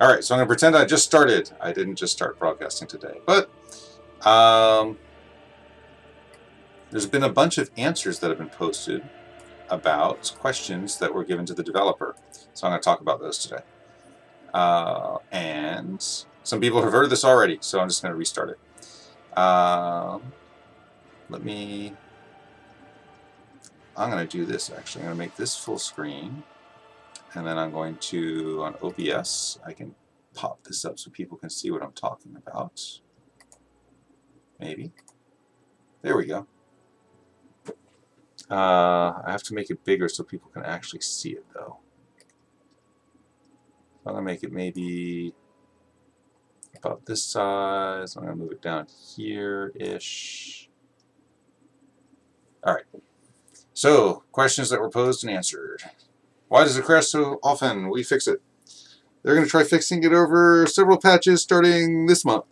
All right, so I'm going to pretend I just started. I didn't just start broadcasting today, but there's been a bunch of answers that have been posted about questions that were given to the developer. So I'm going to talk about those today. And some people have heard this already, so I'm just going to restart it. I'm going to do this actually. I'm going to make this full screen. And then I'm going to, on OBS, I can pop this up so people can see what I'm talking about. Maybe. There we go. I have to make it bigger so people can actually see it, though. I'm going to make it maybe about this size. I'm going to move it down here-ish. All right. So, questions that were posed and answered. Why does it crash so often? We fix it. They're going to try fixing it over several patches starting this month.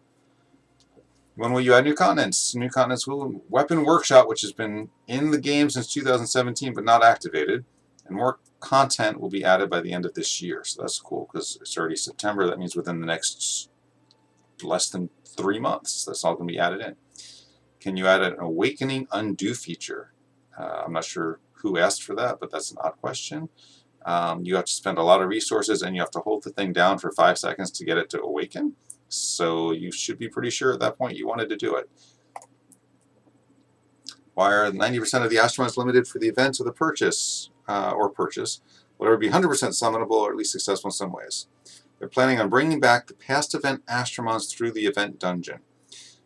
When will you add new continents? New continents will Weapon Workshop, which has been in the game since 2017 but not activated, and more content will be added by the end of this year. So that's cool because it's already September. That means within the next less than 3 months, that's all going to be added in. Can you add an Awakening Undo feature? I'm not sure who asked for that, but that's an odd question. You have to spend a lot of resources and you have to hold the thing down for 5 seconds to get it to awaken. So you should be pretty sure at that point you wanted to do it. Why are 90% of the Astromons limited for the event of the purchase, Whatever be 100% summonable or at least successful in some ways. They're planning on bringing back the past event Astromons through the event dungeon.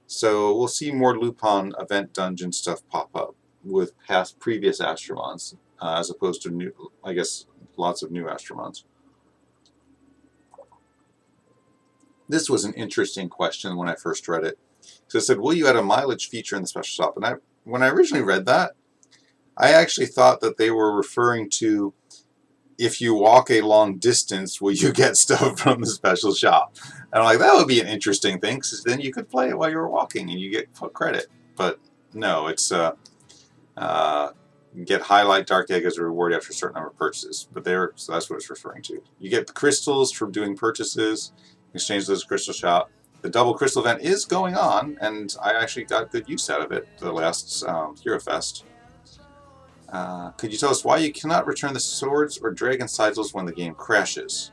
So we'll see more Lupin event dungeon stuff pop up with previous Astromons, as opposed to new, I guess, lots of new Astromons. This was an interesting question when I first read it. So it said, will you add a mileage feature in the special shop? And when I originally read that, I actually thought that they were referring to, if you walk a long distance, will you get stuff from the special shop? And I'm like, that would be an interesting thing, because then you could play it while you were walking and you get credit. But no, it's get highlight dark egg as a reward after a certain number of purchases. But so that's what it's referring to. You get the crystals from doing purchases. Exchange those crystal shop. The double crystal event is going on, and I actually got good use out of it the last Hero Fest. Could you tell us why you cannot return the swords or dragon sigils when the game crashes?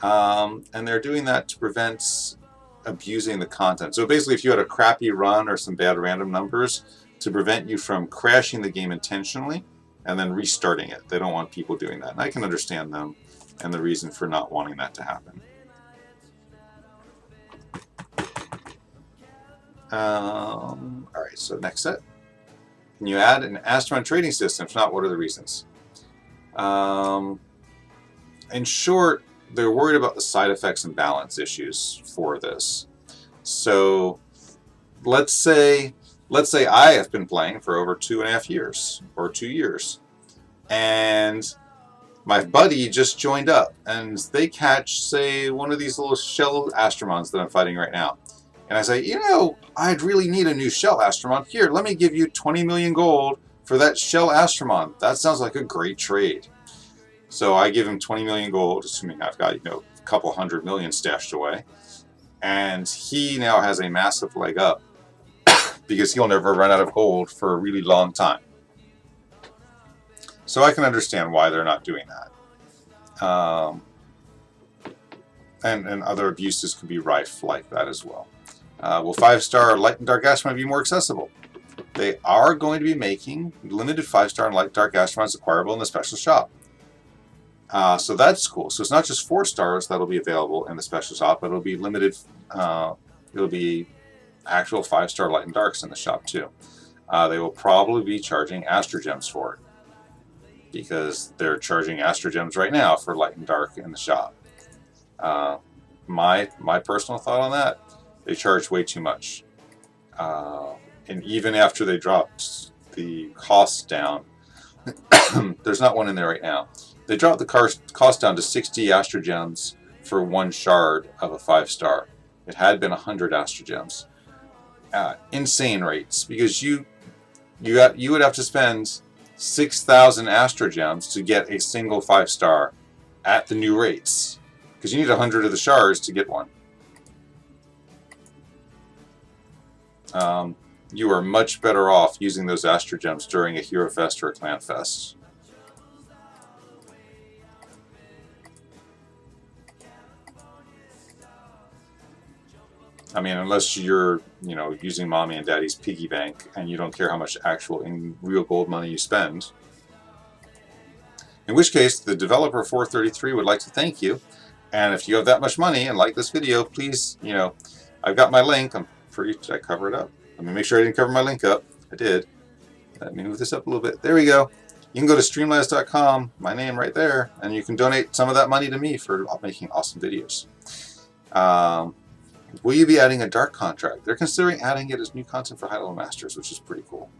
And they're doing that to prevent abusing the content. So basically, if you had a crappy run or some bad random numbers, to prevent you from crashing the game intentionally and then restarting it. They don't want people doing that. And I can understand them and the reason for not wanting that to happen. Alright, so next set. Can you add an Astron trading system? If not, what are the reasons? In short, they're worried about the side effects and balance issues for this. So let's say I have been playing for over 2.5 years or 2 years, and my buddy just joined up, and they catch, say, one of these little shell Astromons that I'm fighting right now. And I say, I'd really need a new shell Astromon. Here, let me give you 20 million gold for that shell Astromon. That sounds like a great trade. So I give him 20 million gold, assuming I've got, a couple 100 million stashed away. And he now has a massive leg up because he'll never run out of gold for a really long time. So I can understand why they're not doing that. And other abuses could be rife like that as well. Will 5-star Light and Dark Astromon be more accessible? They are going to be making limited 5-star and Light and Dark Astromons acquirable in the special shop. So that's cool. So it's not just 4 stars that'll be available in the special shop, but it'll be limited. It'll be actual 5-star Light and Darks in the shop too. They will probably be charging Astro Gems for it, because they're charging Astro Gems right now for Light and Dark in the shop. My personal thought on that, they charge way too much. And even after they dropped the cost down, there's not one in there right now. They dropped the cost down to 60 Astro Gems for 1 shard of a 5-star. It had been 100 Astro Gems. Insane rates, because you would have to spend 6,000 Astro Gems to get a single 5-star at the new rates. Because you need 100 of the shards to get one. You are much better off using those Astro Gems during a Hero Fest or a Clan Fest. I mean, unless you're, using mommy and daddy's piggy bank and you don't care how much actual in real gold money you spend. In which case, the developer 433 would like to thank you. And if you have that much money and like this video, please, I've got my link. Did I cover it up? Let me make sure I didn't cover my link up. I did. Let me move this up a little bit. There we go. You can go to streamlabs.com, my name right there, and you can donate some of that money to me for making awesome videos. Will you be adding a dark contract? They're considering adding it as new content for high-level masters, which is pretty cool.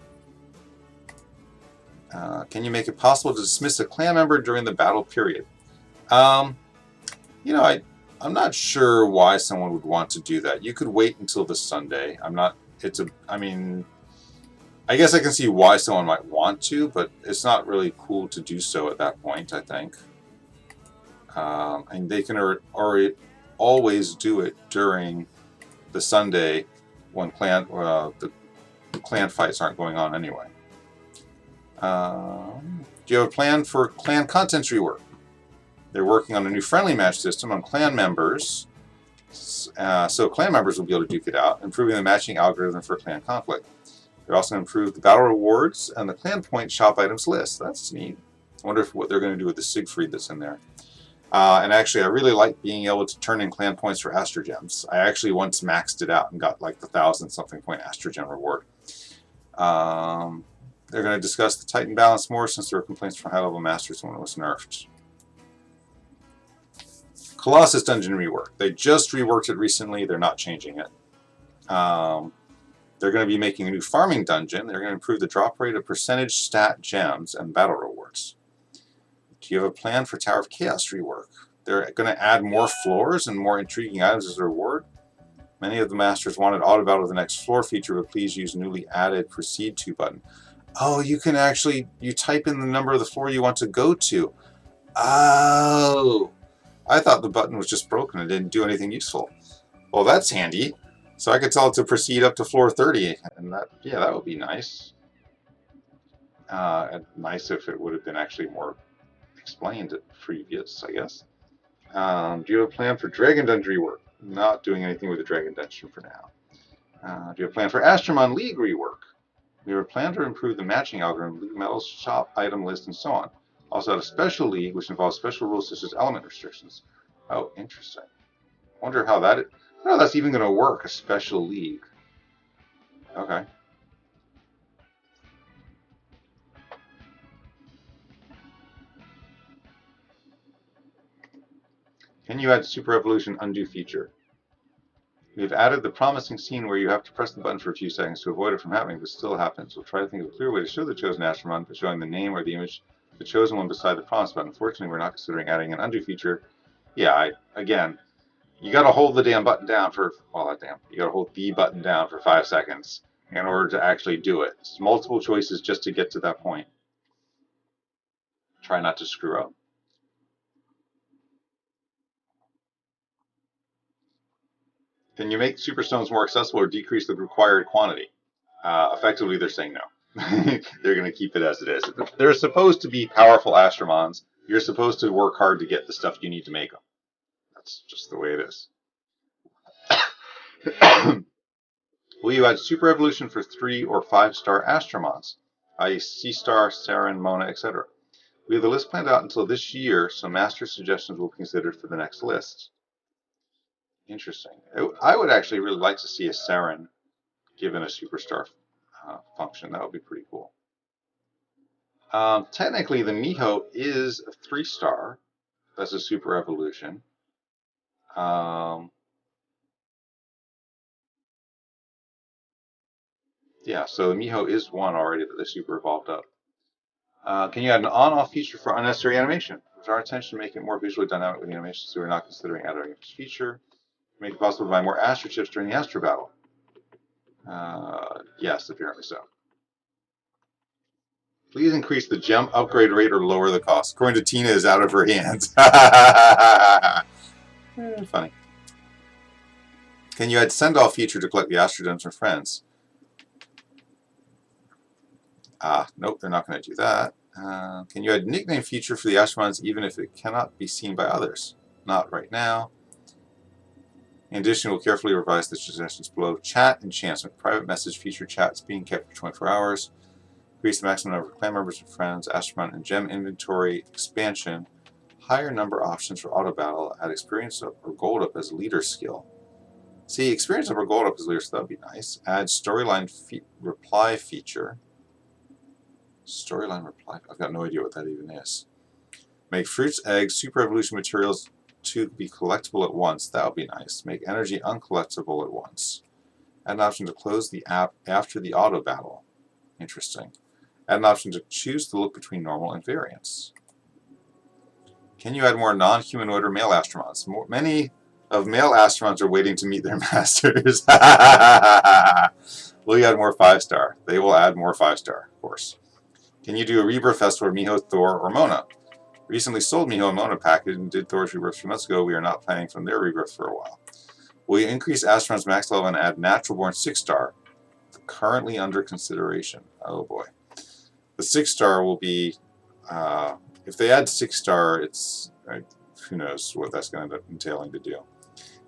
Can you make it possible to dismiss a clan member during the battle period? I'm not sure why someone would want to do that. You could wait until the Sunday. I guess I can see why someone might want to, but it's not really cool to do so at that point, I think. And they can already always do it during the Sunday when the clan fights aren't going on anyway. Do you have a plan for clan content rework? They're working on a new friendly match system on clan members, so clan members will be able to duke it out, improving the matching algorithm for clan conflict. They're also going to improve the battle rewards and the clan point shop items list. That's neat. I wonder what they're going to do with the Siegfried that's in there. And actually, I really like being able to turn in clan points for Astro Gems. I actually once maxed it out and got like the 1,000-something point Astro Gem reward. They're going to discuss the Titan balance more since there were complaints from high-level masters when it was nerfed. Colossus Dungeon rework. They just reworked it recently. They're not changing it. They're going to be making a new farming dungeon. They're going to improve the drop rate of percentage stat gems and battle rewards. Do you have a plan for Tower of Chaos rework? They're going to add more floors and more intriguing items as a reward. Many of the masters wanted auto battle the next floor feature, but please use newly added proceed to button. Oh, you can actually, you type in the number of the floor you want to go to. Oh, I thought the button was just broken and didn't do anything useful. Well, that's handy. So I could tell it to proceed up to floor 30, and that would be nice. And nice if it would have been actually more explained at previous, I guess. Do you have a plan for Dragon Dungeon rework? Not doing anything with the Dragon Dungeon for now. Do you have a plan for Astromon League rework? We have a plan to improve the matching algorithm, League medals, shop, item list, and so on. Also have a special league, which involves special rules such as element restrictions. Oh, interesting. I wonder how that's even going to work, a special league. Okay. Can you add Super Evolution undo feature? We've added the promising scene where you have to press the button for a few seconds to avoid it from happening, but still happens. We'll try to think of a clear way to show the chosen Astromon by showing the name or the image of the chosen one beside the promise button. Unfortunately, we're not considering adding an undo feature. Yeah, again, you got to hold the damn button down for, you got to hold the button down for 5 seconds in order to actually do it. It's multiple choices just to get to that point. Try not to screw up. Can you make Superstones more accessible or decrease the required quantity? Effectively, they're saying no. They're going to keep it as it is. They're supposed to be powerful Astromons. You're supposed to work hard to get the stuff you need to make them. That's just the way it is. Will you add Super Evolution for 3 or 5-star Astromons, i.e. C-Star, Saren, Mona, etc.? We have the list planned out until this year, so master suggestions will be considered for the next list. Interesting. I would actually really like to see a Saren given a superstar function. That would be pretty cool. Technically, the Miho is a 3-star. That's a super evolution. Yeah, so the Miho is one already that they super evolved up. Can you add an on-off feature for unnecessary animation? It's our intention to make it more visually dynamic with the animation, so we're not considering adding a feature. Make it possible to buy more Astro chips during the Astro battle. Yes, apparently so. Please increase the gem upgrade rate or lower the cost. According to Tina, is out of her hands. Funny. Can you add send-off feature to collect the astrogems from friends? Nope, they're not going to do that. Can you add nickname feature for the astronauts even if it cannot be seen by others? Not right now. In addition, we'll carefully revise the suggestions below. Chat enhancement. Private message feature chats being kept for 24 hours. Increase the maximum number of clan members and friends. Astronaut and gem inventory expansion. Higher number options for auto battle. Add experience up or gold up as leader skill. See, experience up or gold up as leader, so that would be nice. Add storyline reply feature. Storyline reply. I've got no idea what that even is. Make fruits, eggs, super evolution materials to be collectible at once. That would be nice. Make energy uncollectible at once. Add an option to close the app after the auto battle. Interesting. Add an option to choose to look between normal and variants. Can you add more non-humanoid or male astronauts? Many of male astronauts are waiting to meet their masters. Will you add more 5-star? They will add more 5-star, of course. Can you do a rebirth festival for Miho, Thor, or Mona? Recently sold Miho and Mona package and did Thor's rebirth a few months ago. We are not planning from their rebirth for a while. Will you increase astronauts max level and add natural born 6-star? Currently under consideration. Oh boy. The 6-star will be, if they add 6-star, it's, who knows what that's going to end up entailing to do.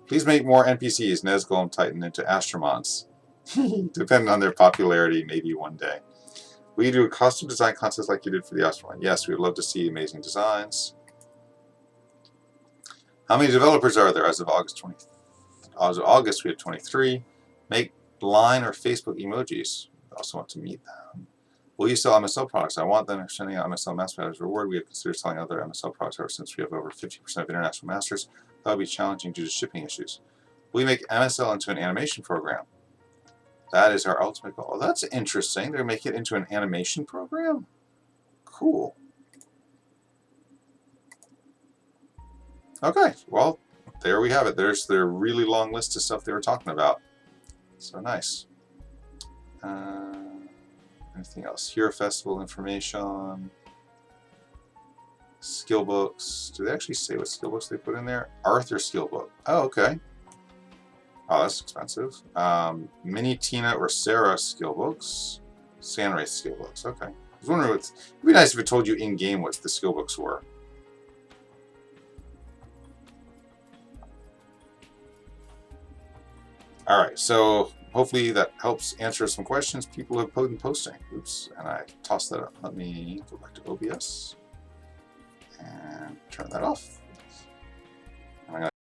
Please make more NPCs, Nezgul and Titan, into Astromons. Depending on their popularity, maybe one day. Will you do a costume design contest like you did for the Astromon? Yes, we would love to see amazing designs. How many developers are there as of August 20? As of August, we had 23. Make Line or Facebook emojis. We also want to meet them. Will you sell MSL products? I want them sending out MSL Master as reward. We have considered selling other MSL products ever since we have over 50% of international masters. That would be challenging due to shipping issues. Will you make MSL into an animation program? That is our ultimate goal. Oh, that's interesting. They're making it into an animation program? Cool. Okay, well, there we have it. There's their really long list of stuff they were talking about. So nice. Anything else? Hero Festival information. Skill books. Do they actually say what skill books they put in there? Arthur skill book. Oh, okay. Oh, that's expensive. Mini Tina or Sarah skill books. Sandray skill books. Okay. I was wondering what. It'd be nice if it told you in game what the skill books were. All right. So hopefully that helps answer some questions people have been posting. Oops, and I tossed that up. Let me go back to OBS and turn that off.